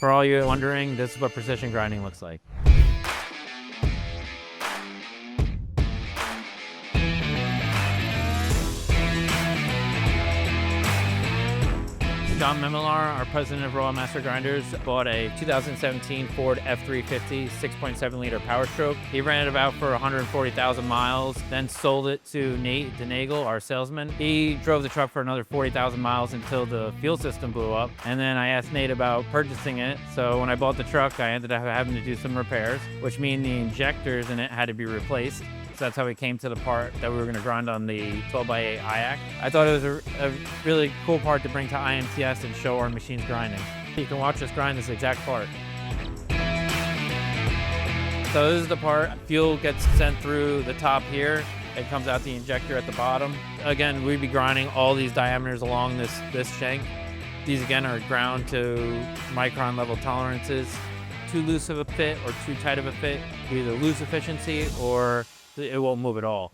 For all you wondering, this is what precision grinding looks like. John Memmelaar, our president of Royal Master Grinders, bought a 2017 Ford F350 6.7 liter Powerstroke. He ran it about for 140,000 miles, then sold it to Nate DeNagel, our salesman. He drove the truck for another 40,000 miles until the fuel system blew up. And then I asked Nate about purchasing it. So when I bought the truck, I ended up having to do some repairs, which mean the injectors in it had to be replaced. So that's how we came to the part that we were going to grind on the 12x8 Hi-Ac. I thought it was a really cool part to bring to IMTS and show our machines grinding. You can watch us grind this exact part. So this is the part. Fuel gets sent through the top here. It comes out the injector at the bottom. Again, we'd be grinding all these diameters along this shank. These again are ground to micron-level tolerances. Too loose of a fit or too tight of a fit, you either lose efficiency or it won't move at all.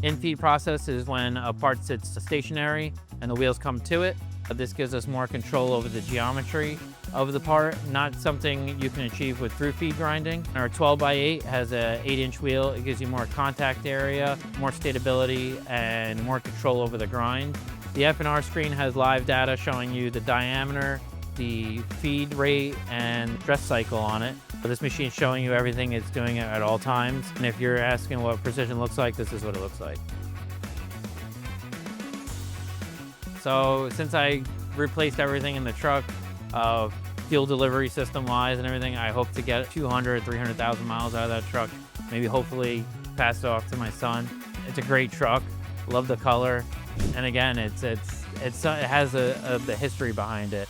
Infeed process is when a part sits stationary and the wheels come to it. This gives us more control over the geometry of the part, not something you can achieve with thrufeed grinding. Our 12x8 has an 8-inch wheel. It gives you more contact area, more stability, and more control over the grind. The F&R screen has live data showing you the diameter, the feed rate, and stress cycle on it. This machine is showing you everything it's doing at all times. And if you're asking what precision looks like, this is what it looks like. So since I replaced everything in the truck, fuel delivery system wise and everything, I hope to get 200, 300,000 miles out of that truck. Maybe hopefully pass it off to my son. It's a great truck. Love the color. And again, it has the history behind it.